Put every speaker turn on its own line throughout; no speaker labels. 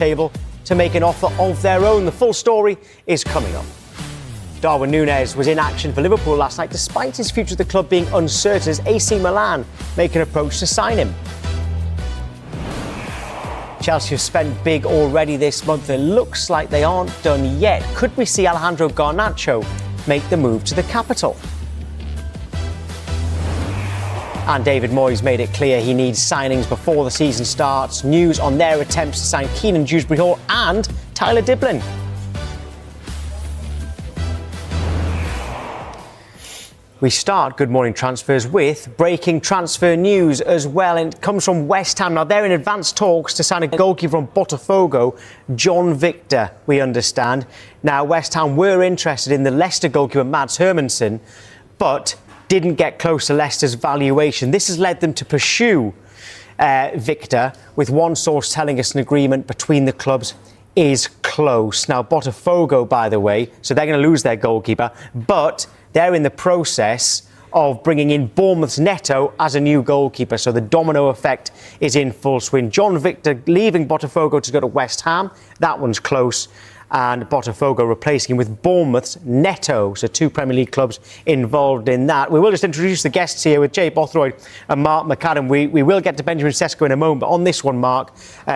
table to make an offer of their own. The full story is coming up. Darwin Núñez was in action for Liverpool last night despite his future at the club being uncertain as AC Milan make an approach to sign him. Chelsea have spent big already this month. It looks like they aren't done yet. Could we see Alejandro Garnacho make the move to the capital? And David Moyes made it clear he needs signings before the season starts. News on their attempts to sign Keenan Dewsbury-Hall and Tyler Diblin. We start Good Morning Transfers with breaking transfer news as well, and it comes from West Ham. Now, they're in advanced talks to sign a goalkeeper from Botafogo, John Victor, we understand. Now, West Ham were interested in the Leicester goalkeeper, Mads Hermansen, but didn't get close to Leicester's valuation. This has led them to pursue Victor, with one source telling us an agreement between the clubs is close. Now, Botafogo, by the way, so they're going to lose their goalkeeper, but they're in the process of bringing in Bournemouth's Neto as a new goalkeeper. So the domino effect is in full swing. John Victor leaving Botafogo to go to West Ham. That one's close. And Botafogo replacing him with Bournemouth's Neto. So two Premier League clubs involved in that. We will just introduce the guests here with Jay Bothroyd and Mark McAdam. We will get to Benjamin Sesko in a moment. But on this one, Mark,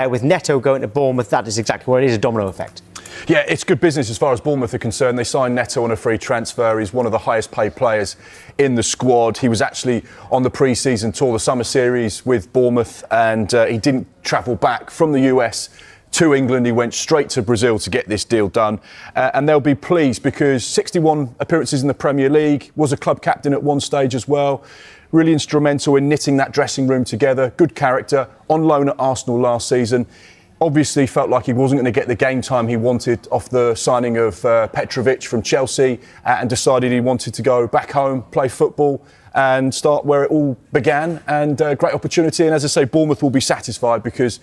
with Neto going to Bournemouth, that is exactly what it is, a domino effect.
Yeah, it's good business as far as Bournemouth are concerned. They signed Neto on a free transfer. He's one of the highest paid players in the squad. He was actually on the pre-season tour, the summer series with Bournemouth, and he didn't travel back from the US to England. He went straight to Brazil to get this deal done. And they'll be pleased because 61 appearances in the Premier League, was a club captain at one stage as well. Really instrumental in knitting that dressing room together. Good character, on loan at Arsenal last season. Obviously felt like he wasn't going to get the game time he wanted off the signing of Petrovic from Chelsea, and decided he wanted to go back home, play football and start where it all began. And great opportunity. And as I say, Bournemouth will be satisfied because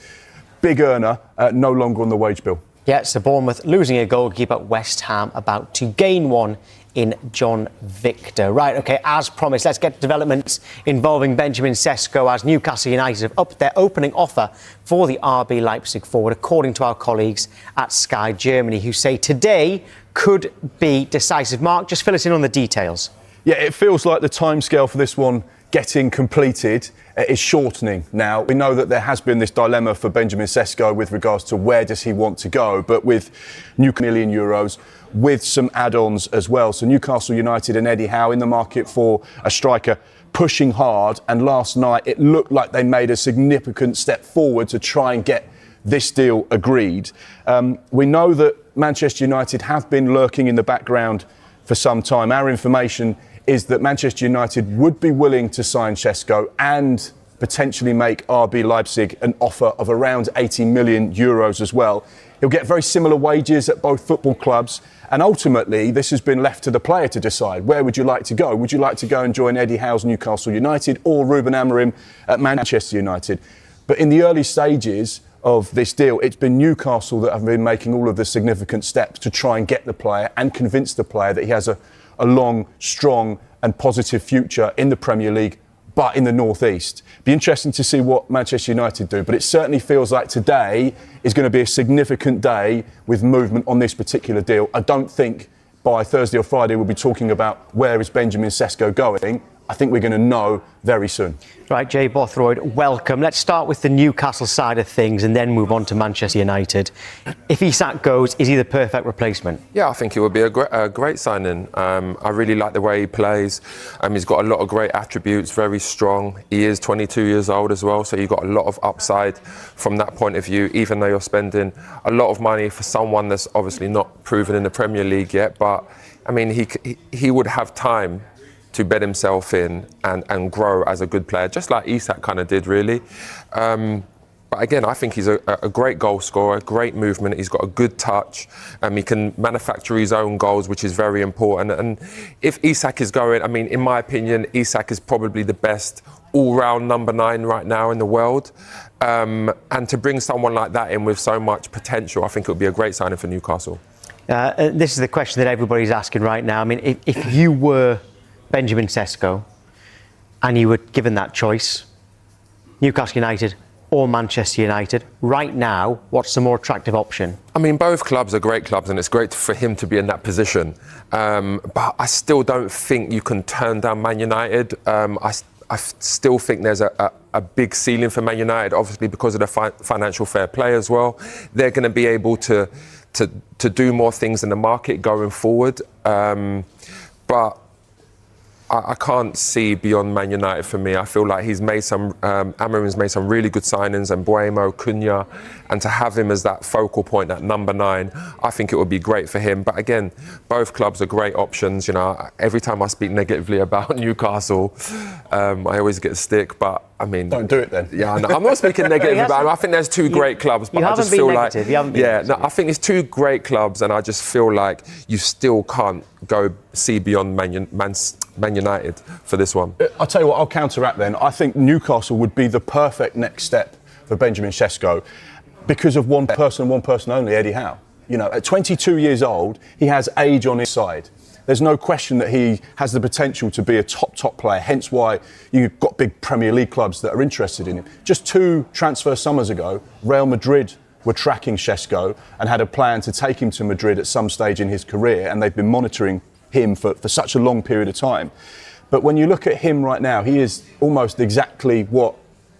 big earner, no longer on the wage bill.
Yeah, so Bournemouth losing a goalkeeper, West Ham about to gain one in John Victor. Right, OK, as promised, let's get developments involving Benjamin Sesko as Newcastle United have upped their opening offer for the RB Leipzig forward, according to our colleagues at Sky Germany, who say today could be decisive. Mark, just fill us in on the details.
Yeah, it feels like the timescale for this one getting completed is shortening now. We know that there has been this dilemma for Benjamin Sesko with regards to where does he want to go, but with €1 million, with some add-ons as well. So Newcastle United and Eddie Howe in the market for a striker, pushing hard, and last night it looked like they made a significant step forward to try and get this deal agreed. We know that Manchester United have been lurking in the background for some time. Our information is that Manchester United would be willing to sign Sesko and potentially make RB Leipzig an offer of around €80 million as well. He'll get very similar wages at both football clubs, and ultimately this has been left to the player to decide. Where would you like to go? Would you like to go and join Eddie Howe's Newcastle United or Ruben Amorim at Manchester United? But in the early stages of this deal, it's been Newcastle that have been making all of the significant steps to try and get the player and convince the player that he has a long, strong and positive future in the Premier League, but in the North East. Be interesting to see what Manchester United do, but it certainly feels like today is going to be a significant day with movement on this particular deal. I don't think by Thursday or Friday we'll be talking about where is Benjamin Sesko going. I think we're going to know very soon. Right,
Jay Bothroyd, welcome. Let's start with the Newcastle side of things and then move on to Manchester United. If Isak goes, is he the perfect replacement?
Yeah, I think it would be a great signing. I really like the way he plays. He's got a lot of great attributes, very strong. He is 22 years old as well, so you've got a lot of upside from that point of view, even though you're spending a lot of money for someone that's obviously not proven in the Premier League yet. But, I mean, he would have time to bed himself in and grow as a good player, just like Isak kind of did, really. But again, I think he's a great goal scorer, great movement. He's got a good touch. He can manufacture his own goals, which is very important. And if Isak is going, I mean, in my opinion, Isak is probably the best all-round number 9 right now in the world. And to bring someone like that in with so much potential, I think it would be a great signing for Newcastle.
This is the question that everybody's asking right now. I mean, if you were Benjamin Sesko and you were given that choice, Newcastle United or Manchester United? Right now, what's the more attractive option?
I mean, both clubs are great clubs, and it's great for him to be in that position. But I still don't think you can turn down Man United. I still think there's a big ceiling for Man United, obviously because of the financial fair play as well. They're going to be able to do more things in the market going forward. But I can't see beyond Man United for me. I feel like he's made some, Amarim's made some really good signings, and Mbeumo, Cunha, and to have him as that focal point, that number 9, I think it would be great for him. But again, both clubs are great options. You know, every time I speak negatively about Newcastle, I always get stick. But I mean,
Don't do it then.
Yeah, no, I'm not speaking negative about him. I think there's two great clubs, but I just feel like, I think it's two great clubs, and I just feel like you still can't go see beyond Man United for this one.
I'll tell you what, I'll counteract then. I think Newcastle would be the perfect next step for Benjamin Sesko because of one person only, Eddie Howe. You know, at 22 years old, he has age on his side. There's no question that he has the potential to be a top player, hence why you've got big Premier League clubs that are interested in him. Just 2 transfer summers ago, Real Madrid were tracking Sesko and had a plan to take him to Madrid at some stage in his career, and they've been monitoring him for such a long period of time. But when you look at him right now, he is almost exactly what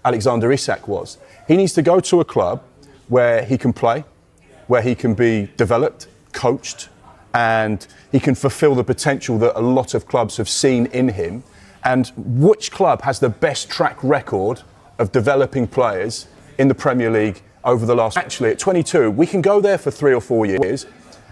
Alexander Isak was. He needs to go to a club where he can play, where he can be developed, coached, and he can fulfill the potential that a lot of clubs have seen in him. And which club has the best track record of developing players in the Premier League over the last... Actually, at 22, we can go there for 3 or 4 years,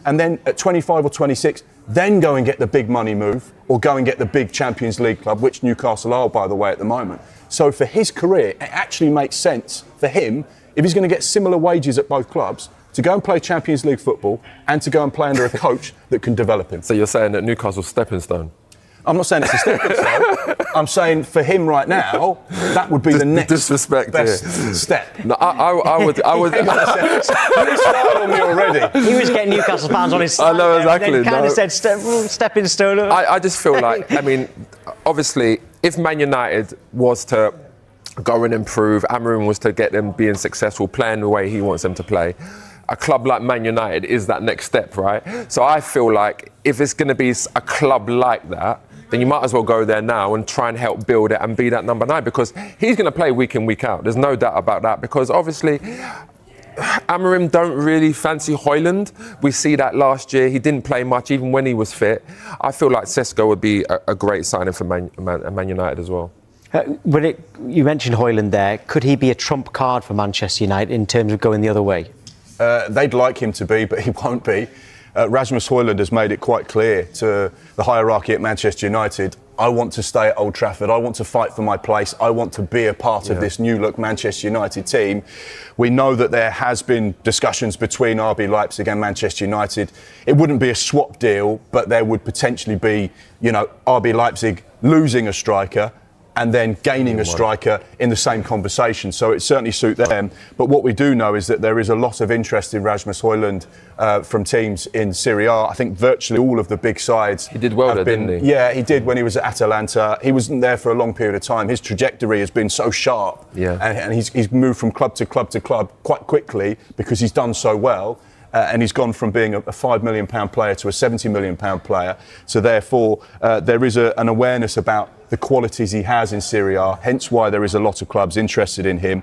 and then at 25 or 26, then go and get the big money move or go and get the big Champions League club, which Newcastle are, by the way, at the moment. So for his career, it actually makes sense for him, if he's going to get similar wages at both clubs, to go and play Champions League football and to go and play under a coach that can develop him.
So you're saying that Newcastle's stepping stone?
I'm not saying it's a stepping stone. I'm saying for him right now, that would be the next
disrespect
best step.
No, I would.
You started on me already.
He was getting Newcastle fans on his side.
I know exactly.
Then kind of said stepping stone.
I just feel like, I mean, obviously, if Man United was to go and improve, Amarim was to get them being successful, playing the way he wants them to play, a club like Man United is that next step, right? So I feel like if it's going to be a club like that, then you might as well go there now and try and help build it and be that number 9, because he's going to play week in, week out. There's no doubt about that, because obviously Amarim don't really fancy Højlund. We see that last year. He didn't play much even when he was fit. I feel like Sesko would be a great signing for Man United as well.
You mentioned Højlund there. Could he be a trump card for Manchester United in terms of going the other way?
They'd like him to be, but he won't be. Rasmus Højlund has made it quite clear to the hierarchy at Manchester United, I want to stay at Old Trafford, I want to fight for my place, I want to be a part of this new-look Manchester United team. We know that there has been discussions between RB Leipzig and Manchester United. It wouldn't be a swap deal, but there would potentially be, you know, RB Leipzig losing a striker and then gaining a striker in the same conversation. So it certainly suit them. But what we do know is that there is a lot of interest in Rasmus Højlund from teams in Serie A. I think virtually all of the big sides.
He did well there, didn't he?
Yeah, he did when he was at Atalanta. He wasn't there for a long period of time. His trajectory has been so sharp.
Yeah.
And he's moved from club to club to club quite quickly because he's done so well. And he's gone from being a £5 million player to a £70 million player. So therefore, there is an awareness about the qualities he has in Serie A, hence why there is a lot of clubs interested in him.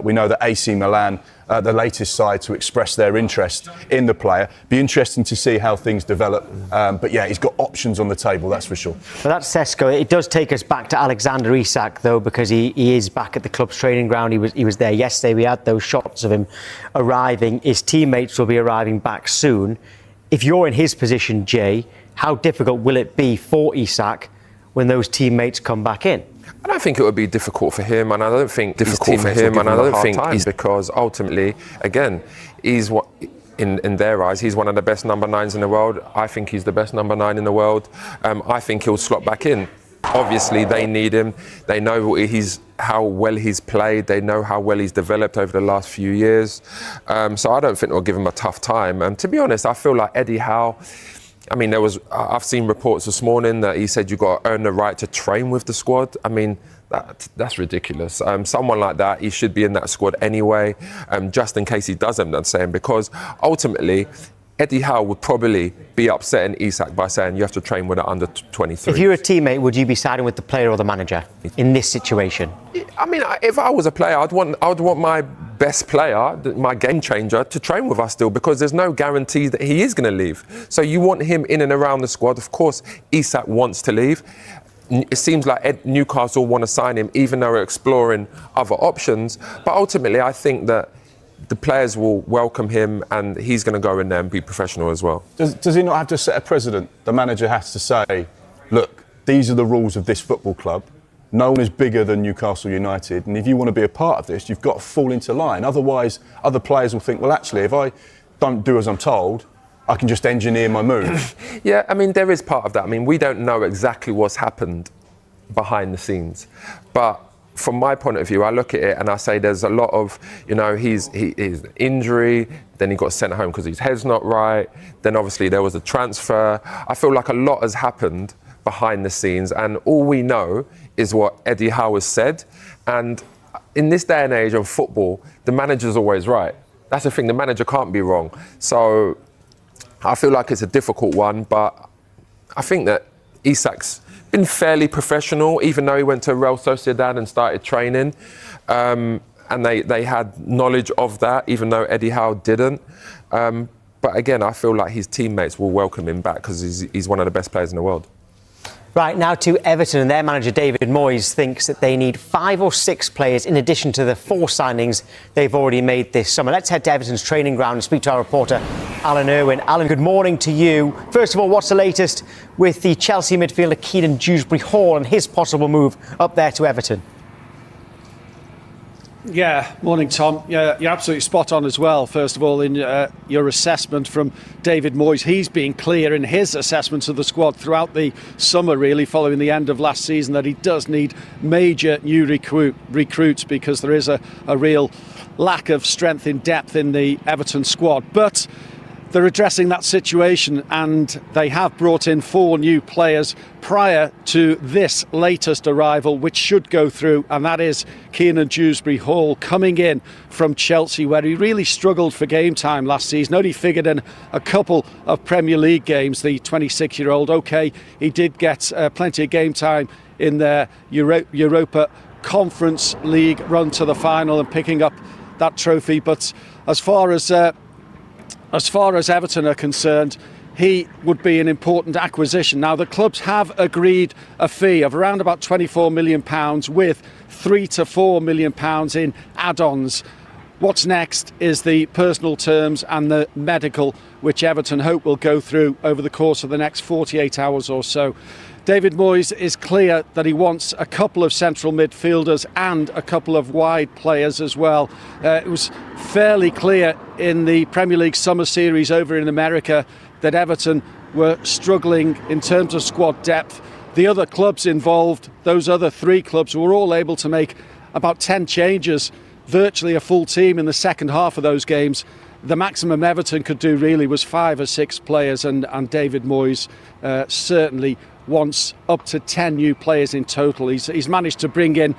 We know that AC Milan, the latest side to express their interest in the player. Be interesting to see how things develop. But yeah, he's got options on the table, that's for sure.
Well, that's Sesko. It does take us back to Alexander Isak, though, because he is back at the club's training ground. He was there yesterday. We had those shots of him arriving. His teammates will be arriving back soon. If you're in his position, Jay, how difficult will it be for Isak when those teammates come back in?
I don't think it would be difficult for him, and I don't think difficult for him, and I don't think he's, because ultimately, again, he's what in their eyes, he's one of the best number 9s in the world. I think he's the best number 9 in the world. I think he'll slot back in. Obviously, they need him. They know how well he's played. They know how well he's developed over the last few years. So I don't think they'll give him a tough time. And to be honest, I feel like Eddie Howe. I mean, I've seen reports this morning that he said you've got to earn the right to train with the squad. I mean, That's ridiculous. Someone like that, he should be in that squad anyway, just in case he doesn't. I'm saying, because ultimately, Eddie Howe would probably be upsetting Isak by saying you have to train with an under 23.
If you're a teammate, would you be siding with the player or the manager in this situation?
I mean, if I was a player, I'd want my best player, my game changer, to train with us still, because there's no guarantee that he is going to leave. So you want him in and around the squad. Of course, Isak wants to leave. It seems like Newcastle want to sign him, even though we're exploring other options. But ultimately, I think that the players will welcome him, and he's going to go in there and be professional as well.
Does he not have to set a precedent? The manager has to say, look, these are the rules of this football club. No one is bigger than Newcastle United, and if you want to be a part of this, you've got to fall into line. Otherwise, other players will think, well, actually, if I don't do as I'm told, I can just engineer my move.
Yeah, I mean, there is part of that. I mean, we don't know exactly what's happened behind the scenes. But from my point of view, I look at it and I say there's a lot of, his injury, then he got sent home because his head's not right, then obviously there was a transfer. I feel like a lot has happened behind the scenes, and all we know is what Eddie Howe has said. And in this day and age of football, the manager's always right. That's the thing, the manager can't be wrong. So I feel like it's a difficult one, but I think that Isak's been fairly professional, even though he went to Real Sociedad and started training. And they had knowledge of that, even though Eddie Howe didn't. But again, I feel like his teammates will welcome him back because he's one of the best players in the world.
Right, now to Everton, and their manager David Moyes thinks that they need 5 or 6 players in addition to the 4 signings they've already made this summer. Let's head to Everton's training ground and speak to our reporter Alan Irwin. Alan, good morning to you. First of all, what's the latest with the Chelsea midfielder Keenan Dewsbury-Hall and his possible move up there to Everton?
Yeah, morning, Tom. Yeah, you're absolutely spot on as well. First of all, in your assessment from David Moyes, he's been clear in his assessments of the squad throughout the summer, really, following the end of last season, that he does need major new recruits because there is a real lack of strength in depth in the Everton squad. But they're addressing that situation, and they have brought in 4 new players prior to this latest arrival, which should go through, and that is Keenan Dewsbury-Hall coming in from Chelsea, where he really struggled for game time last season. Only figured in a couple of Premier League games, the 26-year-old. OK, he did get plenty of game time in their Europa Conference League run to the final and picking up that trophy. But as far as Everton are concerned, he would be an important acquisition. Now, the clubs have agreed a fee of around about £24 million with £3 to £4 million in add-ons. What's next is the personal terms and the medical, which Everton hope will go through over the course of the next 48 hours or so. David Moyes is clear that he wants a couple of central midfielders and a couple of wide players as well. It was fairly clear in the Premier League Summer Series over in America that Everton were struggling in terms of squad depth. The other clubs involved, those other 3 clubs, were all able to make about 10 changes, virtually a full team in the second half of those games. The maximum Everton could do really was 5 or 6 players, and David Moyes certainly wants up to 10 new players in total. He's managed to bring in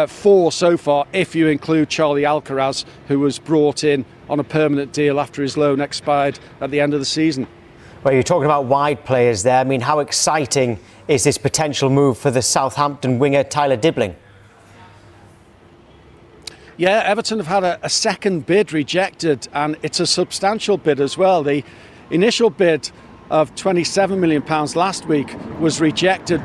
4 so far, if you include Charlie Alcaraz, who was brought in on a permanent deal after his loan expired at the end of the season.
Well, you're talking about wide players there. I mean, how exciting is this potential move for the Southampton winger Tyler Dibling?
Yeah, Everton have had a second bid rejected, and it's a substantial bid as well. The initial bid of £27 million last week was rejected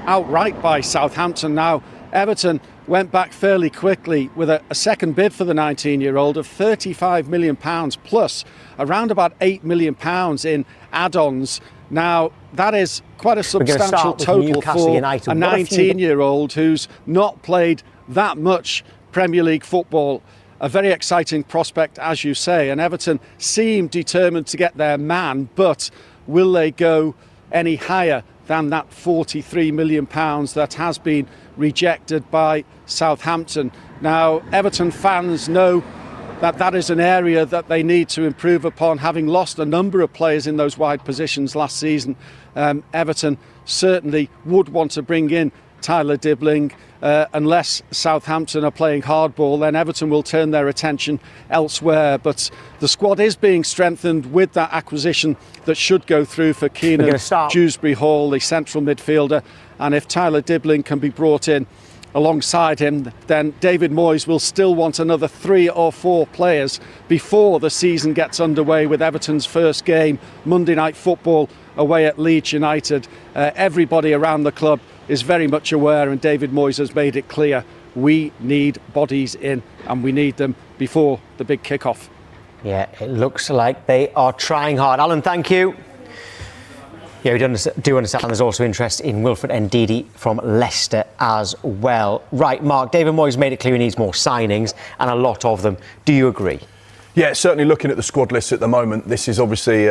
outright by Southampton. Now, Everton went back fairly quickly with a second bid for the 19-year-old of £35 million plus around about £8 million in add-ons. Now, that is quite a substantial total for
United.
A 19-year-old who's not played that much Premier League football. A very exciting prospect, as you say, and Everton seem determined to get their man, but will they go any higher than that £43 million that has been rejected by Southampton? Now, Everton fans know that that is an area that they need to improve upon, having lost a number of players in those wide positions last season. Everton certainly would want to bring in Tyler Dibbling. Unless Southampton are playing hardball, then Everton will turn their attention elsewhere. But the squad is being strengthened with that acquisition that should go through for Keenan Dewsbury Hall, the central midfielder. And if Tyler Dibbling can be brought in alongside him, then David Moyes will still want another 3 or 4 players before the season gets underway with Everton's first game, Monday Night Football, away at Leeds United. Everybody around the club is very much aware, and David Moyes has made it clear, we need bodies in, and we need them before the big kick-off.
Yeah, it looks like they are trying hard. Alan, thank you. Yeah, we do understand there's also interest in Wilfred Ndidi from Leicester as well. Right, Mark, David Moyes made it clear he needs more signings, and a lot of them. Do you agree?
Yeah, certainly looking at the squad list at the moment, this is obviously,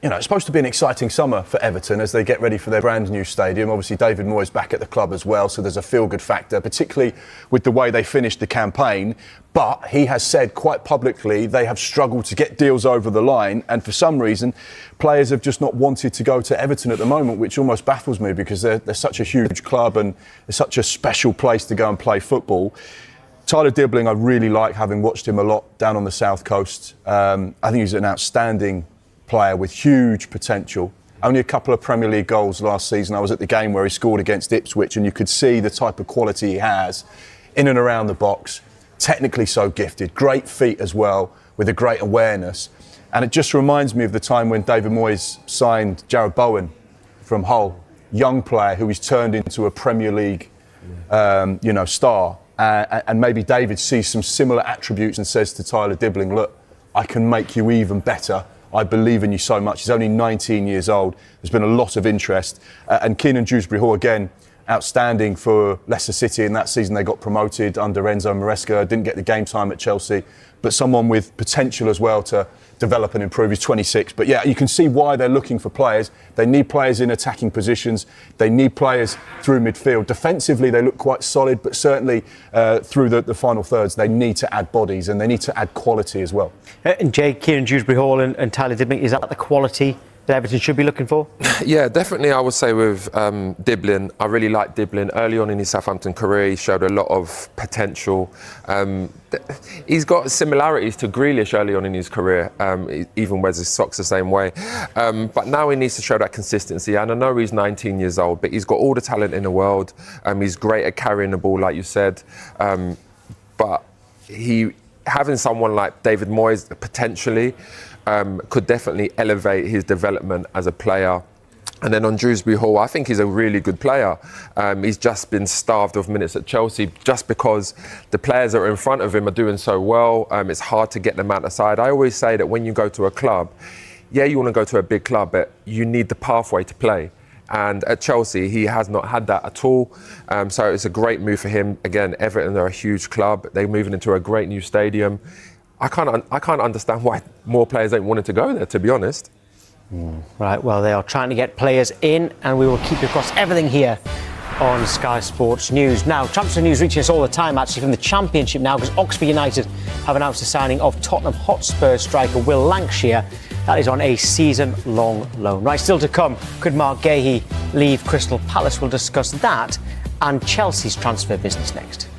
it's supposed to be an exciting summer for Everton as they get ready for their brand new stadium. Obviously, David Moyes back at the club as well, so there's a feel-good factor, particularly with the way they finished the campaign. But he has said quite publicly they have struggled to get deals over the line, and for some reason, players have just not wanted to go to Everton at the moment, which almost baffles me because they're such a huge club and it's such a special place to go and play football. Tyler Dibbling, I really like, having watched him a lot down on the South Coast. I think he's an outstanding player with huge potential. Only a couple of Premier League goals last season. I was at the game where he scored against Ipswich, and you could see the type of quality he has in and around the box. Technically so gifted, great feet as well, with a great awareness. And it just reminds me of the time when David Moyes signed Jarrod Bowen from Hull, young player who he's turned into a Premier League, star. And maybe David sees some similar attributes and says to Tyler Dibbling, look, I can make you even better. I believe in you so much. He's only 19 years old. There's been a lot of interest. And Keenan Dewsbury Hall, again, outstanding for Leicester City. In that season, they got promoted under Enzo Maresca. Didn't get the game time at Chelsea. But someone with potential as well to develop and improve. He's 26. But yeah, you can see why they're looking for players. They need players in attacking positions. They need players through midfield. Defensively, they look quite solid, but certainly through the final thirds, they need to add bodies and they need to add quality as well.
And Jay, Keenan Dewsbury Hall and Tyler Dibbling, is that the quality that Everton should be looking for?
Yeah, definitely. I would say with Dibbling, I really liked Dibbling. Early on in his Southampton career, he showed a lot of potential. He's got similarities to Grealish early on in his career, even wears his socks the same way. But now he needs to show that consistency. And I know he's 19 years old, but he's got all the talent in the world. He's great at carrying the ball, like you said. But having someone like David Moyes potentially could definitely elevate his development as a player. And then on Dewsbury Hall, I think he's a really good player. He's just been starved of minutes at Chelsea just because the players that are in front of him are doing so well. It's hard to get them out the side. I always say that when you go to a club, yeah, you want to go to a big club, but you need the pathway to play. And at Chelsea, he has not had that at all. So it's a great move for him. Again, Everton are a huge club. They're moving into a great new stadium. I can't understand why more players ain't wanting to go there, to be honest.
Right, well, they are trying to get players in, and we will keep you across everything here on Sky Sports News. Now, transfer news reaching us all the time, actually, from the Championship now, because Oxford United have announced the signing of Tottenham Hotspur striker Will Lancashire. That is on a season-long loan. Right, still to come, could Mark Gahey leave Crystal Palace? We'll discuss that and Chelsea's transfer business next.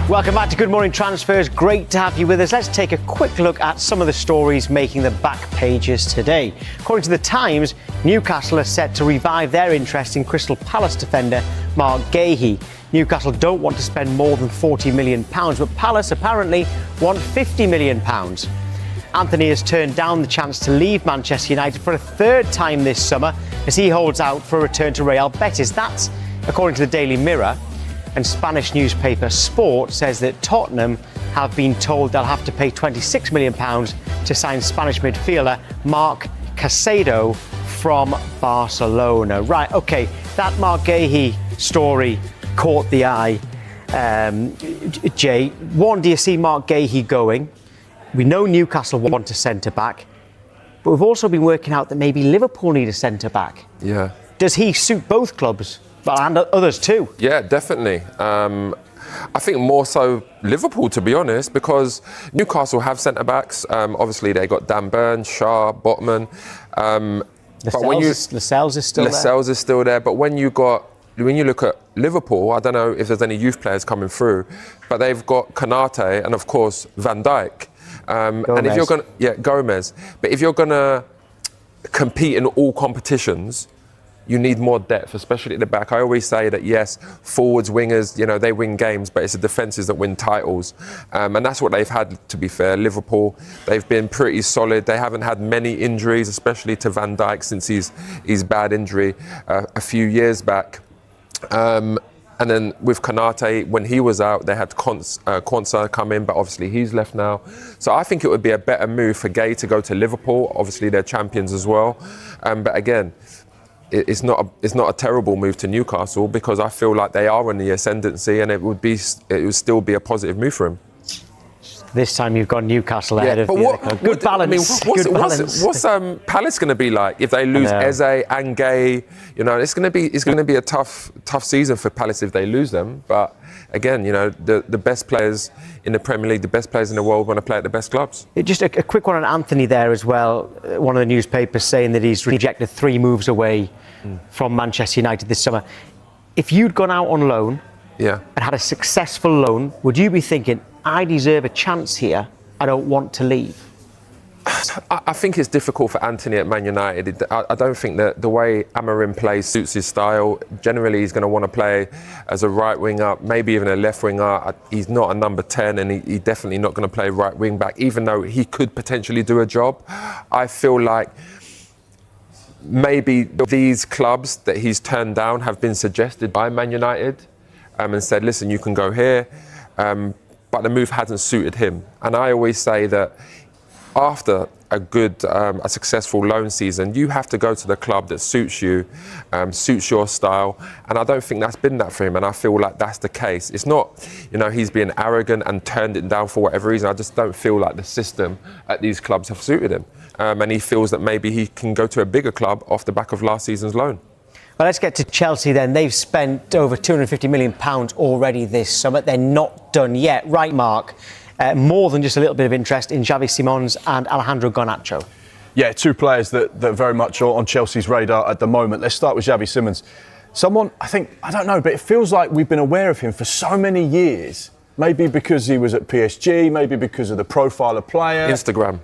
Welcome back to Good Morning Transfers. Great to have you with us. Let's take a quick look at some of the stories making the back pages today. According to The Times, Newcastle are set to revive their interest in Crystal Palace defender Mark Gahey. Newcastle don't want to spend more than £40 million, but Palace apparently want £50 million. Anthony has turned down the chance to leave Manchester United for a third time this summer as he holds out for a return to Real Betis. That's according to the Daily Mirror. And Spanish newspaper Sport says that Tottenham have been told they'll have to pay £26 million to sign Spanish midfielder Marc Caicedo from Barcelona. Right, OK, that Mark Gahey story caught the eye. Jay, one, do you see Mark Gahey going? We know Newcastle want a centre-back, but we've also been working out that maybe Liverpool need a centre-back.
Yeah.
Does he suit both clubs? And others too?
Yeah, definitely. I think more so Liverpool, to be honest, because Newcastle have centre-backs. Obviously, they got Dan Burn, Shah, Botman.
Lascelles is still there.
Lascelles is still there. But when you look at Liverpool, I don't know if there's any youth players coming through, but they've got Konate and, of course, Van Dijk. And if you're Gomez. But if you're going to compete in all competitions, you need more depth, especially at the back. I always say that, yes, forwards, wingers, they win games, but it's the defences that win titles. And that's what they've had, to be fair. Liverpool, they've been pretty solid. They haven't had many injuries, especially to Van Dijk since his bad injury a few years back. And then with Konate, when he was out, they had Quansah come in, but obviously he's left now. So I think it would be a better move for Gay to go to Liverpool. Obviously, they're champions as well. But again, it's not a terrible move to Newcastle because I feel like they are on the ascendancy, and it would still be a positive move for him.
This time you've got Newcastle ahead of the good balance.
What's Palace going to be like if they lose Eze and Gay? It's going to be a tough season for Palace if they lose them. But again, the best players in the Premier League, the best players in the world want to play at the best clubs.
Just a quick one on Anthony there as well. One of the newspapers saying that he's rejected 3 moves away from Manchester United this summer. If you'd gone out on loan and had a successful loan, would you be thinking, I deserve a chance here, I don't want to leave?
I think it's difficult for Anthony at Man United. I don't think that the way Amorim plays suits his style. Generally, he's going to want to play as a right winger, maybe even a left winger. He's not a number 10, and he's definitely not going to play right wing back, even though he could potentially do a job. I feel like maybe these clubs that he's turned down have been suggested by Man United and said, listen, you can go here. But the move hasn't suited him. And I always say that after a successful loan season, you have to go to the club that suits you, suits your style. And I don't think that's been that for him. And I feel like that's the case. It's not, he's being arrogant and turned it down for whatever reason. I just don't feel like the system at these clubs have suited him. And he feels that maybe he can go to a bigger club off the back of last season's loan.
Well, let's get to Chelsea then. They've spent over £250 million already this summer. They're not done yet. Right, Mark? More than just a little bit of interest in Xavi Simons and Alejandro Garnacho.
Yeah, 2 players that very much are on Chelsea's radar at the moment. Let's start with Xavi Simons. Someone, I don't know, but it feels like we've been aware of him for so many years. Maybe because he was at PSG, maybe because of the profile of player.
Instagram.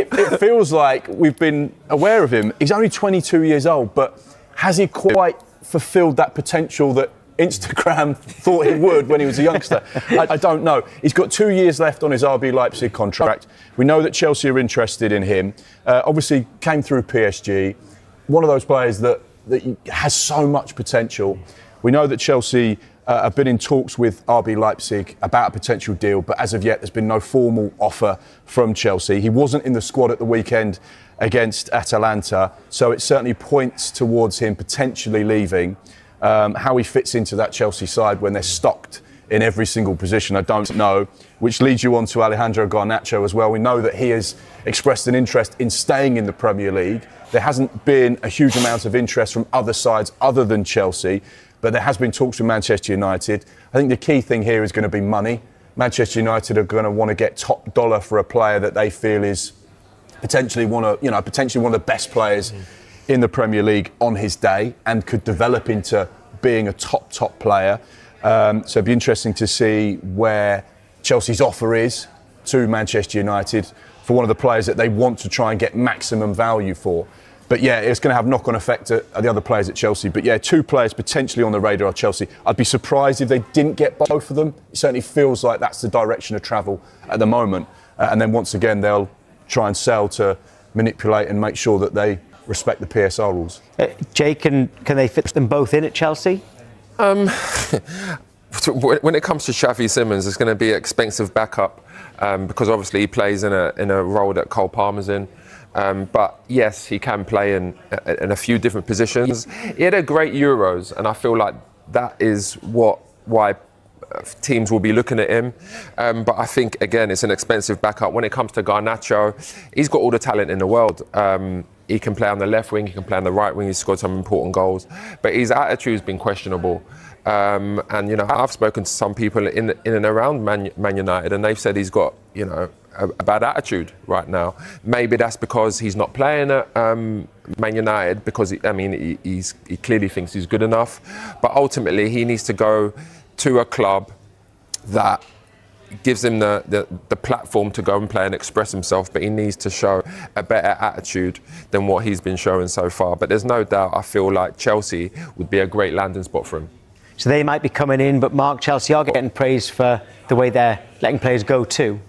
It feels like we've been aware of him. He's only 22 years old, but has he quite fulfilled that potential that Instagram thought he would when he was a youngster? I don't know. He's got 2 years left on his RB Leipzig contract. We know that Chelsea are interested in him. Obviously came through PSG. One of those players that has so much potential. We know that Chelsea have been in talks with RB Leipzig about a potential deal, but as of yet there's been no formal offer from Chelsea. He wasn't in the squad at the weekend against Atalanta, so it certainly points towards him potentially leaving. How he fits into that Chelsea side when they're stocked in every single position, I don't know, which leads you on to Alejandro Garnacho as well. We know that he has expressed an interest in staying in the Premier League. There hasn't been a huge amount of interest from other sides other than Chelsea, but there has been talks with Manchester United. I think the key thing here is going to be money. Manchester United are going to want to get top dollar for a player that they feel is potentially one of the best players in the Premier League on his day and could develop into being a top player. So it'd be interesting to see where Chelsea's offer is to Manchester United for one of the players that they want to try and get maximum value for. But yeah, it's going to have knock-on effect at the other players at Chelsea. But yeah, 2 players potentially on the radar of Chelsea. I'd be surprised if they didn't get both of them. It certainly feels like that's the direction of travel at the moment. And then once again, they'll try and sell to manipulate and make sure that they respect the PSR rules.
Jake, can they fit them both in at Chelsea?
When it comes to Xavi Simons, it's going to be an expensive backup because obviously he plays in a role that Cole Palmer's in. But yes, he can play in a few different positions. He had a great Euros, and I feel like that is why teams will be looking at him. But I think, again, it's an expensive backup. When it comes to Garnacho, he's got all the talent in the world. He can play on the left wing, he can play on the right wing, he's scored some important goals. But his attitude's been questionable. And, you know, I've spoken to some people in and around Man United, and they've said he's got, you know, a bad attitude right now. Maybe that's because he's not playing at Man United because, he clearly thinks he's good enough. But ultimately, he needs to go to a club that gives him the platform to go and play and express himself, but he needs to show a better attitude than what he's been showing so far. But there's no doubt I feel like Chelsea would be a great landing spot for him.
So they might be coming in, but Mark, Chelsea are getting praise for the way they're letting players go too.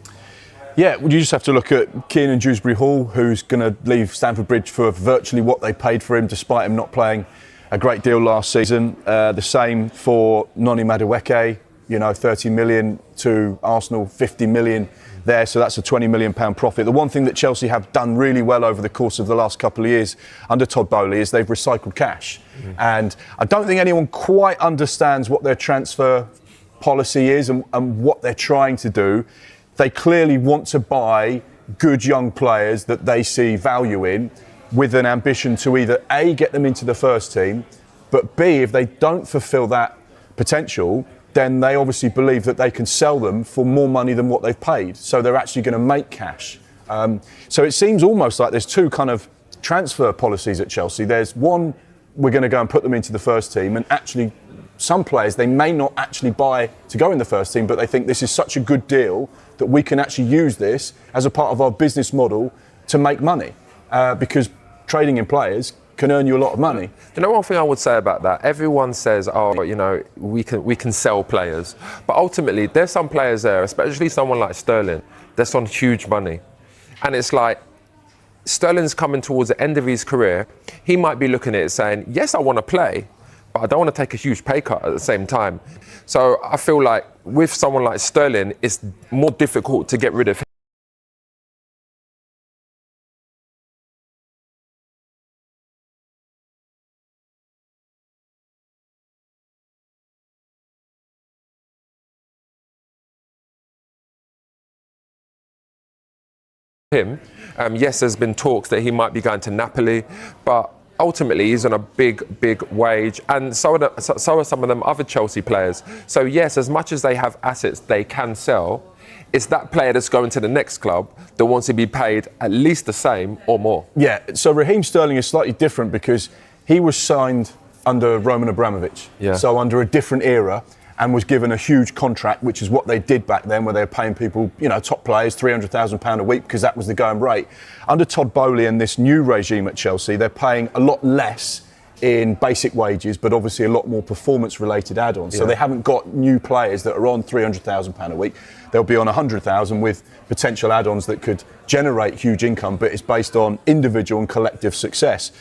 Yeah, well, you just have to look at Kiernan Dewsbury-Hall, who's going to leave Stamford Bridge for virtually what they paid for him, despite him not playing a great deal last season. The same for Noni Madueke, you know, 30 million to Arsenal, 50 million there, so that's a £20 million profit. The one thing that Chelsea have done really well over the course of the last couple of years under Todd Boehly is they've recycled cash. And I don't think anyone quite understands what their transfer policy is and what they're trying to do. They clearly want to buy good young players that they see value in, with an ambition to either A, get them into the first team, but B, if they don't fulfil that potential, then they obviously believe that they can sell them for more money than what they've paid. So they're actually going to make cash. So it seems almost like there's 2 kind of transfer policies at Chelsea. There's one, we're going to go and put them into the first team, and actually some players they may not actually buy to go in the first team, but they think this is such a good deal that we can actually use this as a part of our business model to make money, because trading in players can earn you a lot of money.
You know, one thing I would say about that, everyone says, oh, you know, we can sell players. But ultimately, there's some players there, especially someone like Sterling, that's on huge money. And it's like, Sterling's coming towards the end of his career. He might be looking at it saying, yes, I want to play, but I don't want to take a huge pay cut at the same time. So I feel like with someone like Sterling, it's more difficult to get rid of him. Yes, there's been talks that he might be going to Napoli, but ultimately he's on a big wage, and so are some of them other Chelsea players. So yes, as much as they have assets they can sell, it's that player that's going to the next club that wants to be paid at least the same or more.
Yeah, so Raheem Sterling is slightly different because he was signed under Roman Abramovich, so under a different era, and was given a huge contract, which is what they did back then, where they were paying people, you know, top players, £300,000 a week, because that was the going rate. Under Todd Boehly and this new regime at Chelsea, they're paying a lot less in basic wages, but obviously a lot more performance-related add-ons. So they haven't got new players that are on £300,000 a week. They'll be on £100,000 with potential add-ons that could generate huge income, but it's based on individual and collective success.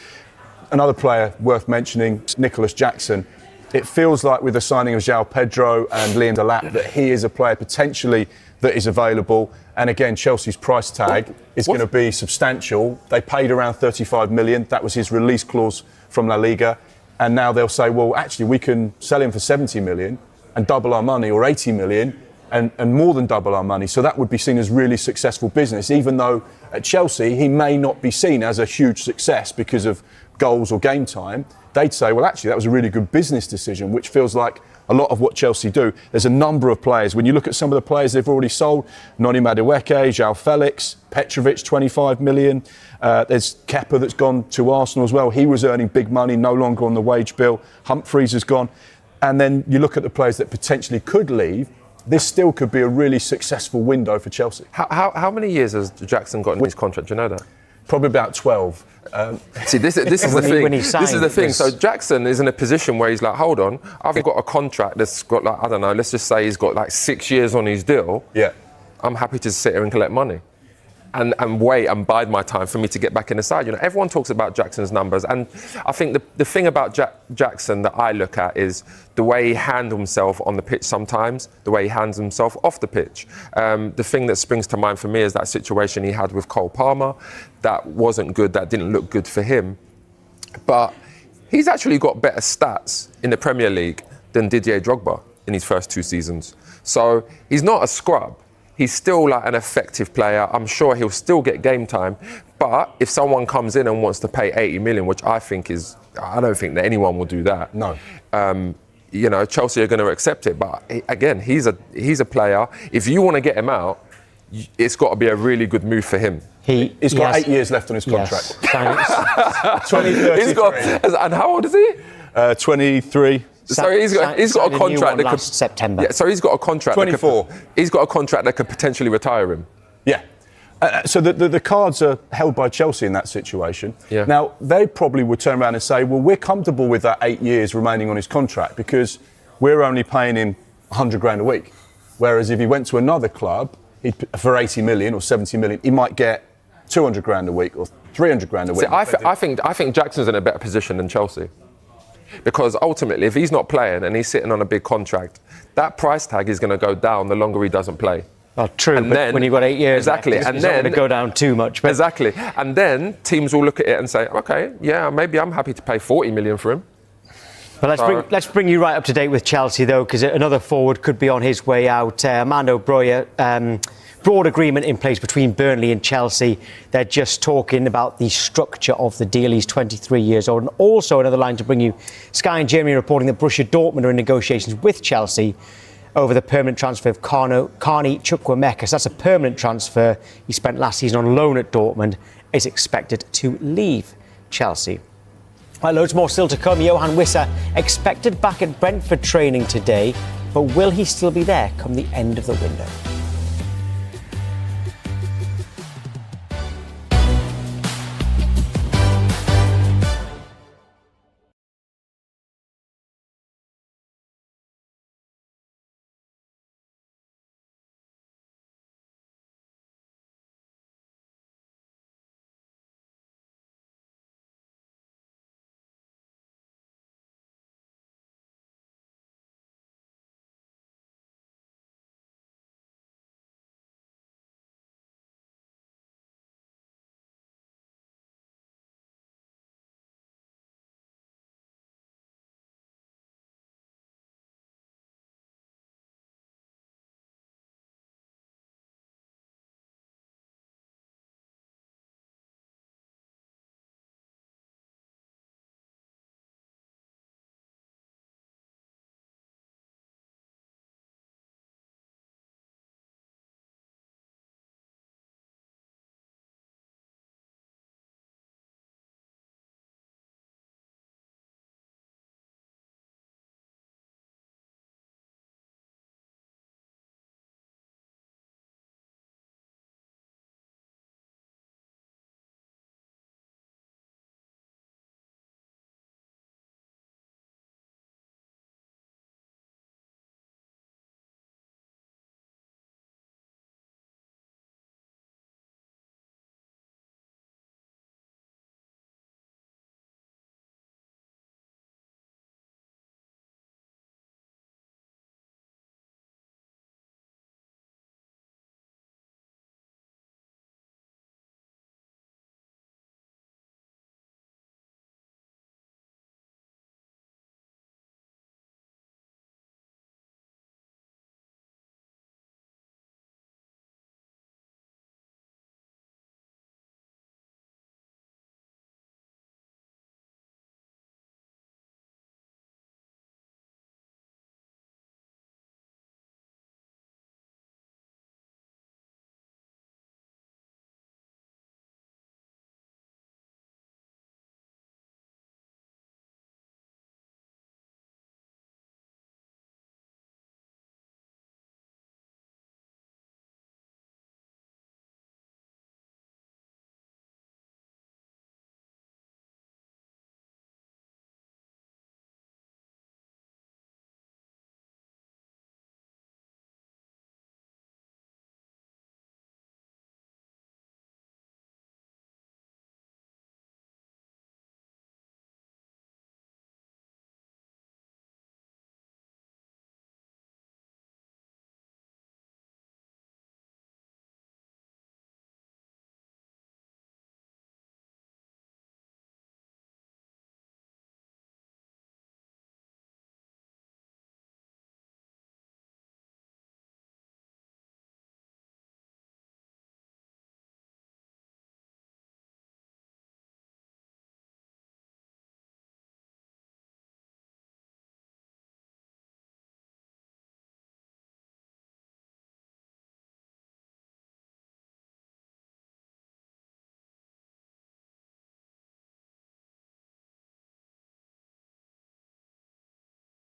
Another player worth mentioning, Nicholas Jackson. It feels like with the signing of João Pedro and Liam Delap that he is a player potentially that is available. And again, Chelsea's price tag is going to be substantial. They paid around 35 million. That was his release clause from La Liga. And now they'll say, well, actually, we can sell him for 70 million and double our money, or 80 million and more than double our money. So that would be seen as really successful business, even though at Chelsea, he may not be seen as a huge success because of goals or game time. They'd say, well, actually, that was a really good business decision, which feels like a lot of what Chelsea do. There's a number of players. When you look at some of the players they've already sold, Noni Madueke, João Felix, Petrovic, 25 million. There's Kepa that's gone to Arsenal as well. He was earning big money, no longer on the wage bill. Humphreys has gone. and then you look at the players that potentially could leave, this still could be a really successful window for Chelsea.
How many years has Jackson got in his contract? Do you know that?
Probably about 12.
See, this is the
When he-
thing.
when he
This
signed,
is the
it
thing.
was-
So Jackson is in a position where he's like, hold on, I've got a contract that's got like, I don't know, let's just say he's got like 6 years on his deal.
Yeah.
I'm happy to sit here and collect money. And wait and bide my time for me to get back in the side. You know, everyone talks about Jackson's numbers, and I think the thing about Jackson that I look at is the way he handles himself on the pitch sometimes, the way he handles himself off the pitch. The thing that springs to mind for me is that situation he had with Cole Palmer. That wasn't good, that didn't look good for him. But he's actually got better stats in the Premier League than Didier Drogba in his first 2 seasons. So he's not a scrub. He's still like an effective player. I'm sure he'll still get game time. But if someone comes in and wants to pay 80 million, which I don't think that anyone will do that.
No.
You know, Chelsea are going to accept it. But again, he's a player. If you want to get him out, it's got to be a really good move for him.
He's got 8 years left on his contract.
Yes.
2033.
He's got, and how old is he?
23.
So he's got a
Signed a new
contract
one
that
last September.
Yeah, so he's got a contract.
24.
He's got a contract that could potentially retire him.
Yeah. So the cards are held by Chelsea in that situation.
Yeah.
Now, they probably would turn around and say, well, we're comfortable with that 8 years remaining on his contract because we're only paying him 100 grand a week. Whereas if he went to another club, for 80 million or 70 million, he might get 200 grand a week or 300 grand a week.
See, I think Jackson's in a better position than Chelsea. Because ultimately, if he's not playing and he's sitting on a big contract, that price tag is going to go down the longer he doesn't play.
Well, true,
And
but
then-
when you've got 8 years,
Exactly,
left,
and
it's not
then-
going to go down too much. But
Exactly. And then teams will look at it and say, okay, yeah, maybe I'm happy to pay 40 million for him.
But let's bring you right up to date with Chelsea, though, because another forward could be on his way out. Armando Broja, broad agreement in place between Burnley and Chelsea. They're just talking about the structure of the deal. He's 23 years old. And also another line to bring you, Sky and Germany reporting that Borussia Dortmund are in negotiations with Chelsea over the permanent transfer of Carney Chukwuemeka. So that's a permanent transfer. He spent last season on loan at Dortmund, is expected to leave Chelsea. Right, loads more still to come. Johan Wissa expected back at Brentford training today, but will he still be there come the end of the window?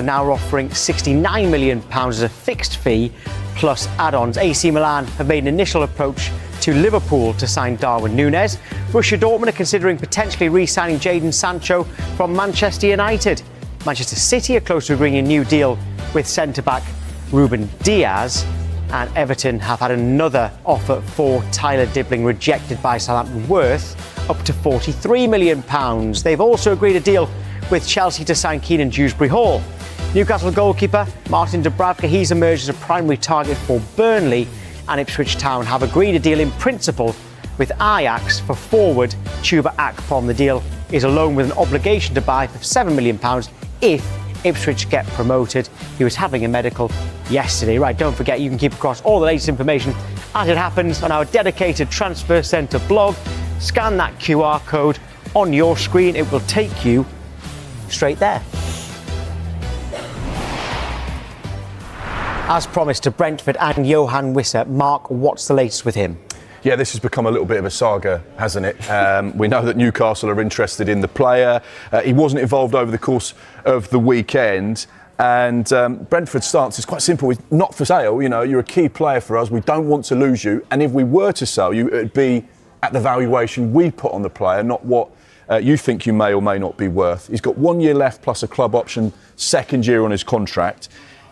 now offering £69 million as a fixed fee plus add-ons. AC Milan have made an initial approach to Liverpool to sign Darwin Núñez. Borussia Dortmund are considering potentially re-signing Jadon Sancho from Manchester United. Manchester City are close to agreeing a new deal with centre-back Ruben Diaz. And Everton have had another offer for Tyler Dibbling rejected by Southampton, worth up to £43 million. They've also agreed a deal with Chelsea to sign Keenan Dewsbury-Hall. Newcastle goalkeeper Martin Dubravka, he's emerged as a primary target for Burnley, and Ipswich Town have agreed a deal in principle with Ajax for forward Chuba Akpom. The deal is a loan with an obligation to buy for £7 million if Ipswich get promoted. He was having a medical yesterday. Right, don't forget you can keep across all the latest information as it happens on our dedicated Transfer Centre blog. Scan that QR code on your screen. It will take you straight there. As promised, to Brentford and Johan Wissa. Mark, what's the latest with him?
Yeah, this has become a little bit of a saga, hasn't it? We know that Newcastle are interested in the player. He wasn't involved over the course of the weekend. And Brentford's stance is quite simple. It's not for sale. You know, you're a key player for us. We don't want to lose you. And if we were to sell you, it'd be at the valuation we put on the player, not what you think you may or may not be worth. He's got 1 year left plus a club option, second year on his contract.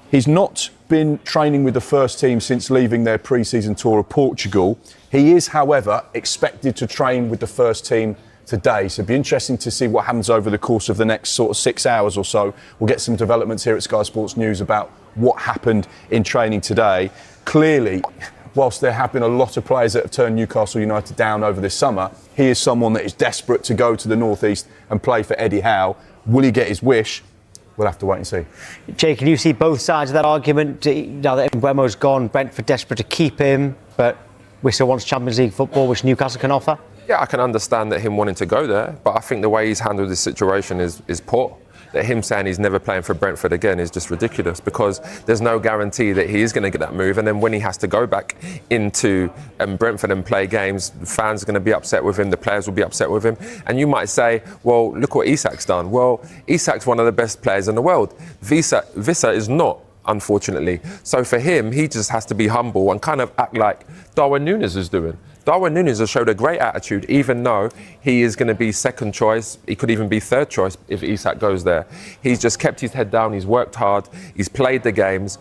He's not been training with the first team since leaving their pre-season tour of Portugal. He is, however, expected to train with the first team today. So it'll be interesting to see what happens over the course of the next sort of 6 hours or so. We'll get some developments here at Sky Sports News about what happened in training today. Clearly, whilst there have been a lot of players that have turned Newcastle United down over this summer, he is someone that is desperate to go to the North East and play for Eddie Howe. Will he get his wish? We'll have to wait and see.
Jay, can you see both sides of that argument? Now that Mbeumo's gone, Brentford desperate to keep him, but Wissa wants Champions League football, which Newcastle can offer?
Yeah, I can understand that him wanting to go there, but I think the way he's handled this situation is poor. That him saying he's never playing for Brentford again is just ridiculous, because there's no guarantee that he is going to get that move, and then when he has to go back into Brentford and play games, fans are going to be upset with him, the players will be upset with him, and you might say, well, look what Isak's done. Well, Isak's one of the best players in the world. Wissa is not, unfortunately. So for him, he just has to be humble and kind of act like Darwin Núñez is doing. Darwin Núñez has showed a great attitude, even though he is going to be second choice. He could even be third choice if Isak goes there. He's just kept his head down, he's worked hard, he's played the games.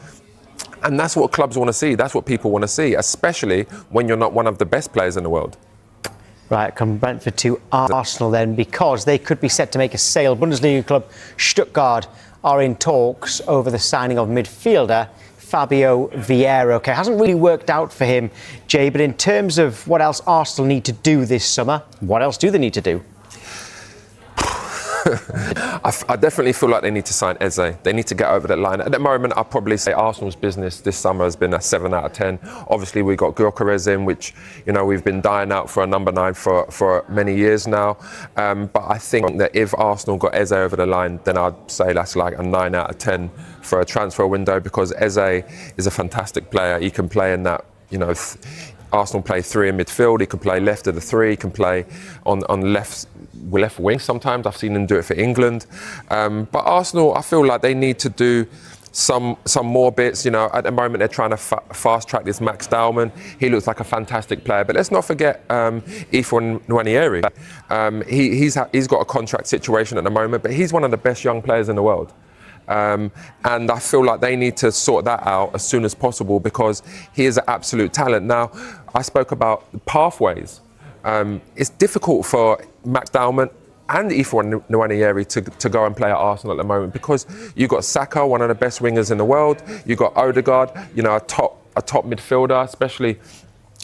And that's what clubs want to see, that's what people want to see, especially when you're not one of the best players in the world.
Right, come Brentford to Arsenal then, because they could be set to make a sale. Bundesliga club Stuttgart are in talks over the signing of midfielder Fabio Vieira. Okay, hasn't really worked out for him, Jay, but in terms of what else Arsenal need to do this summer, what else do they need to do?
I definitely feel like they need to sign Eze. They need to get over that line. At the moment, I'll probably say Arsenal's business this summer has been a 7 out of 10. Obviously, we got Gyökeres in, which, you know, we've been dying out for a number 9 for many years now. But I think that if Arsenal got Eze over the line, then I'd say that's like a 9 out of 10 for a transfer window, because Eze is a fantastic player. He can play in that, you know, Arsenal play 3 in midfield. He can play left of the 3. He can play on left wing sometimes. I've seen him do it for England. But Arsenal, I feel like they need to do some more bits. You know, at the moment they're trying to fast track this Max Dowman. He looks like a fantastic player. But let's not forget Ifon Nwaneri. He's got a contract situation at the moment, but he's one of the best young players in the world. And I feel like they need to sort that out as soon as possible, because he is an absolute talent. Now, I spoke about pathways. It's difficult for Max Dowman and Ifon Nwaneri to go and play at Arsenal at the moment, because you've got Saka, one of the best wingers in the world. You've got Odegaard, you know, a top midfielder, especially.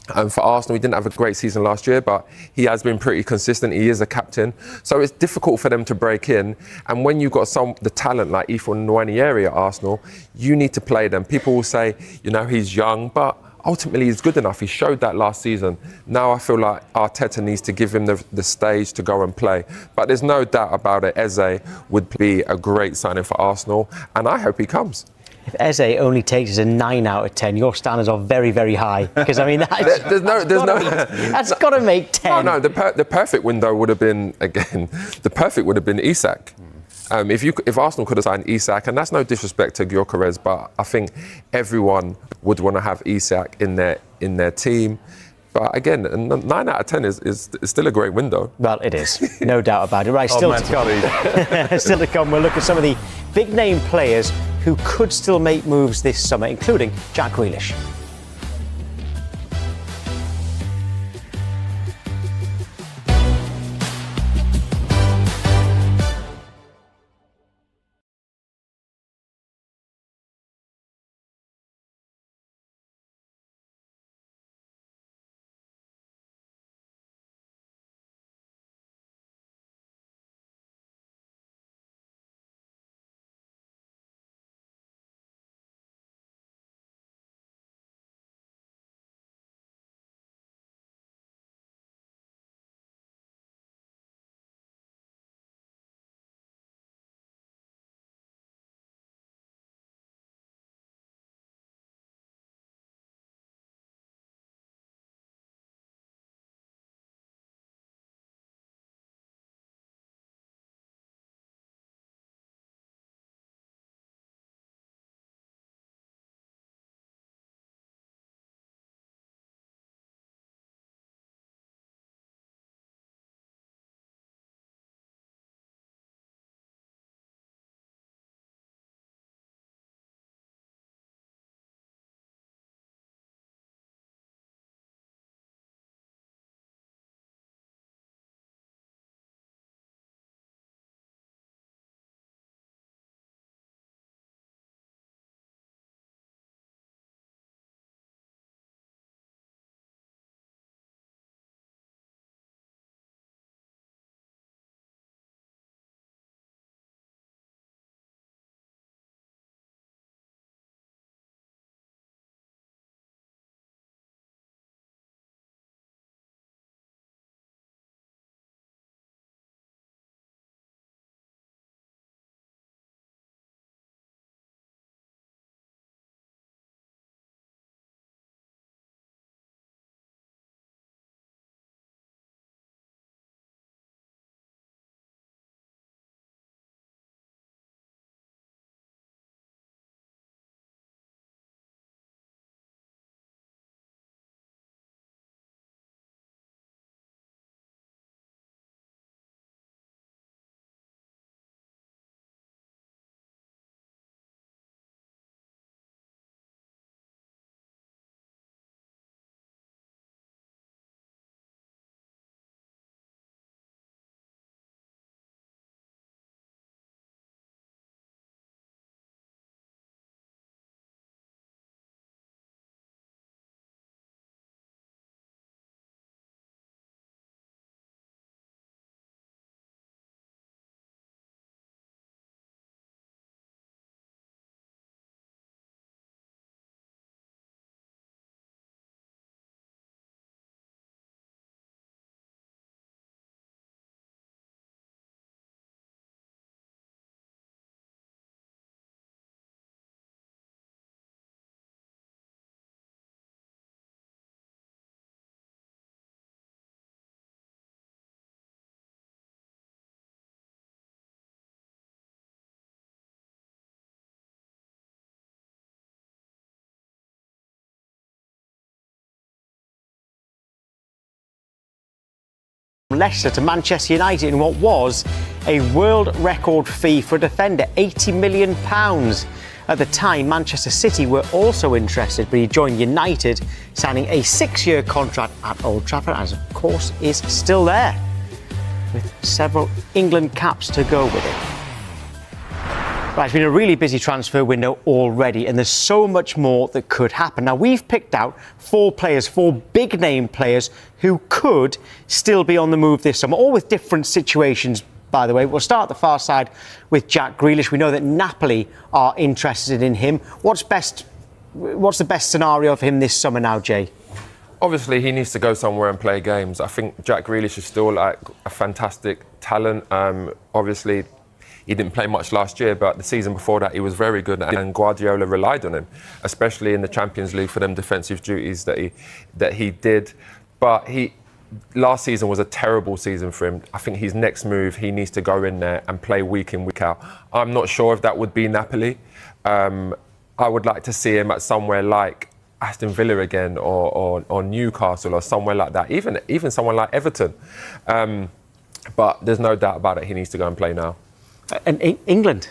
For Arsenal, he didn't have a great season last year, but he has been pretty consistent. He is a captain. So it's difficult for them to break in. And when you've got the talent like Ifon Nwaneri at Arsenal, you need to play them. People will say, you know, he's young, but ultimately he's good enough. He showed that last season. Now I feel like Arteta needs to give him the stage to go and play. But there's no doubt about it, Eze would be a great signing for Arsenal, and I hope he comes.
If Eze only takes us a 9 out of 10, your standards are very, very high. Because, I mean, that's got to make 10.
No, the perfect window would have been, again, the perfect would have been Isak. If Arsenal could have signed Isak, and that's no disrespect to Gyökeres, but I think everyone would want to have Isak in their team. But again, 9 out of 10 is still a great window.
Well, it is, no doubt about it. Right, still to come. Still to come, we'll look at some of the big-name players who could still make moves this summer, including Jack Grealish. Leicester to Manchester United in what was a world record fee for a defender, £80 million. At the time, Manchester City were also interested, but he joined United, signing a 6-year contract at Old Trafford, and of course is still there, with several England caps to go with it. Right, it's been a really busy transfer window already, and there's so much more that could happen. Now, we've picked out 4 big-name players who could still be on the move this summer, all with different situations, by the way. We'll start at the far side with Jack Grealish. We know that Napoli are interested in him. What's the best scenario for him this summer now, Jay?
Obviously, he needs to go somewhere and play games. I think Jack Grealish is still like a fantastic talent. Obviously, he didn't play much last year, but the season before that he was very good, and Guardiola relied on him, especially in the Champions League for them defensive duties that he did. But last season was a terrible season for him. I think his next move, he needs to go in there and play week in, week out. I'm not sure if that would be Napoli. I would like to see him at somewhere like Aston Villa again, or Newcastle, or somewhere like that. Even someone like Everton. But there's no doubt about it. He needs to go and play now.
And England,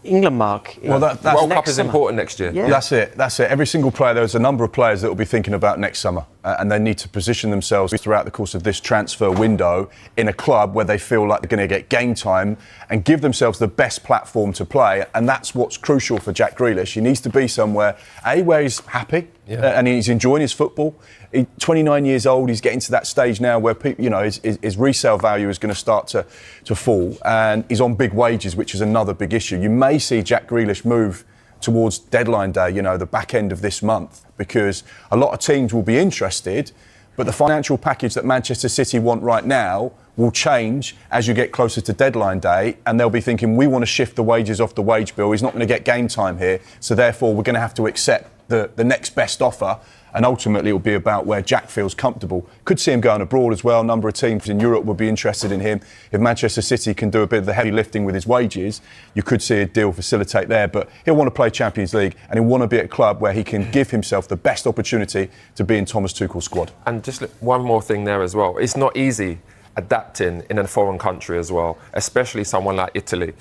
Mark.
Well, that's
World Cup
next
is
summer.
important next year.
Yeah.
That's it. Every single player, there's a number of players that will be thinking about next summer, and they need to position themselves throughout the course of this transfer window in a club where they feel like they're going to get game time and give themselves the best platform to play. And that's what's crucial for Jack Grealish. He needs to be somewhere, where he's happy and he's enjoying his football. He's 29 years old. He's getting to that stage now where his resale value is going to start to fall, and he's on big wages, which is another big issue. You may see Jack Grealish move towards deadline day, the back end of this month, because a lot of teams will be interested, but the financial package that Manchester City want right now will change as you get closer to deadline day, and they'll be thinking, we want to shift the wages off the wage bill. He's not going to get game time here, so therefore we're going to have to accept the next best offer. And ultimately, it will be about where Jack feels comfortable. Could see him going abroad as well. A number of teams in Europe would be interested in him. If Manchester City can do a bit of the heavy lifting with his wages, you could see a deal facilitate there. But he'll want to play Champions League, and he'll want to be at a club where he can give himself the best opportunity to be in Thomas Tuchel's squad.
And just one more thing there as well. It's not easy adapting in a foreign country as well, especially someone like Italy.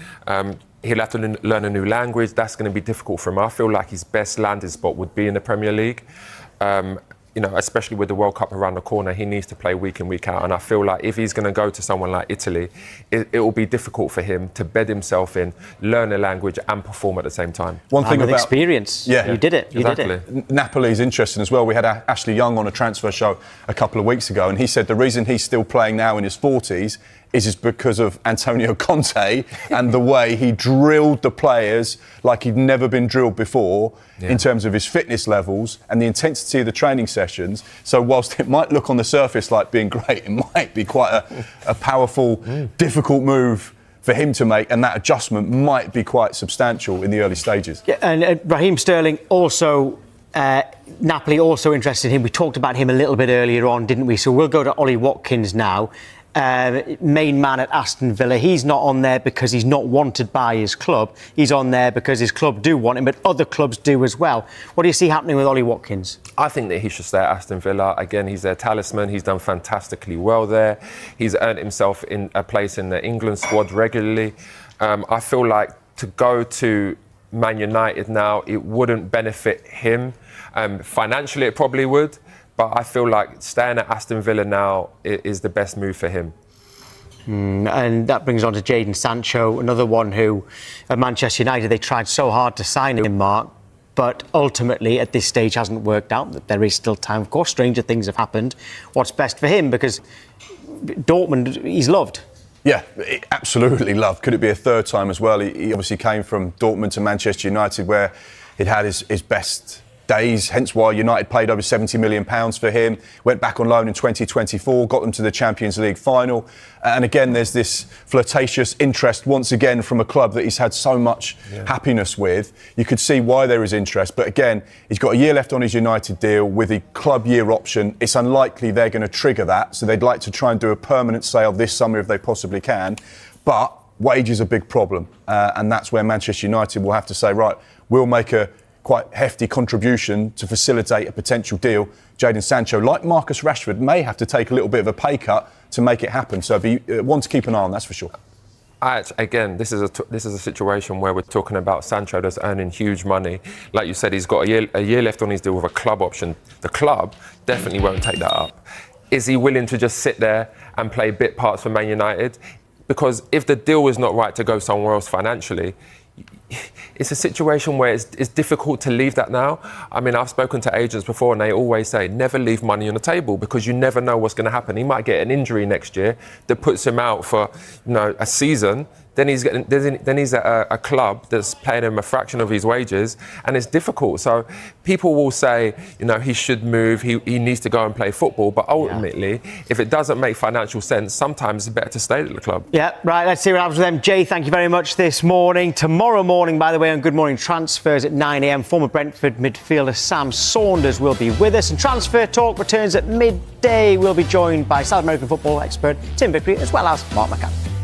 He'll have to learn a new language. That's going to be difficult for him. I feel like his best landing spot would be in the Premier League. Especially with the World Cup around the corner, he needs to play week in, week out. And I feel like if he's going to go to someone like Italy, it will be difficult for him to bed himself in, learn a language and perform at the same time.
One thing about experience. Yeah, you did it. You
exactly.
did it.
Napoli's interesting as well. We had Ashley Young on a transfer show a couple of weeks ago, and he said the reason he's still playing now in his 40s is because of Antonio Conte and the way he drilled the players like he'd never been drilled before in terms of his fitness levels and the intensity of the training sessions. So whilst it might look on the surface like being great, it might be quite a powerful, difficult move for him to make, and that adjustment might be quite substantial in the early stages.
Yeah, and Raheem Sterling also... Napoli also interested in him. We talked about him a little bit earlier on, didn't we? So we'll go to Ollie Watkins now. Main man at Aston Villa. He's not on there because he's not wanted by his club. He's on there because his club do want him, but other clubs do as well. What do you see happening with Ollie Watkins?
I think that he should stay at Aston Villa. Again, he's their talisman. He's done fantastically well there. He's earned himself in a place in the England squad regularly. I feel like to go to Man United now, it wouldn't benefit him. Financially, it probably would. But I feel like staying at Aston Villa now is the best move for him.
And that brings on to Jadon Sancho, another one who, at Manchester United, they tried so hard to sign him, Mark, but ultimately at this stage hasn't worked out. That there is still time. Of course, stranger things have happened. What's best for him? Because Dortmund, he's loved.
Yeah, absolutely loved. Could it be a third time as well? He obviously came from Dortmund to Manchester United, where he'd had his best days, hence why United paid over £70 million for him, went back on loan in 2024, got them to the Champions League final. And again, there's this flirtatious interest once again from a club that he's had so much happiness with. You could see why there is interest, but again, he's got a year left on his United deal with the club year option. It's unlikely they're going to trigger that, so they'd like to try and do a permanent sale this summer if they possibly can. But wage is a big problem, and that's where Manchester United will have to say, right, we'll make a quite hefty contribution to facilitate a potential deal. Jadon Sancho, like Marcus Rashford, may have to take a little bit of a pay cut to make it happen. So one to keep an eye on, that's for sure.
Again, this is a situation where we're talking about Sancho that's earning huge money. Like you said, he's got a year left on his deal with a club option. The club definitely won't take that up. Is he willing to just sit there and play bit parts for Man United? Because if the deal is not right to go somewhere else financially, it's a situation where it's difficult to leave that now. I mean, I've spoken to agents before and they always say, never leave money on the table because you never know what's going to happen. He might get an injury next year that puts him out for, a season. Then he's at a club that's paying him a fraction of his wages, and it's difficult. So people will say, he should move, he needs to go and play football. But ultimately, if it doesn't make financial sense, sometimes it's better to stay at the club.
Yeah, right. Let's see what happens with them. Jay, thank you very much this morning. Tomorrow morning, morning, by the way, on Good Morning Transfers at 9 a.m. Former Brentford midfielder Sam Saunders will be with us, and Transfer Talk returns at midday. We'll be joined by South American football expert Tim Vickery as well as Mark McCann.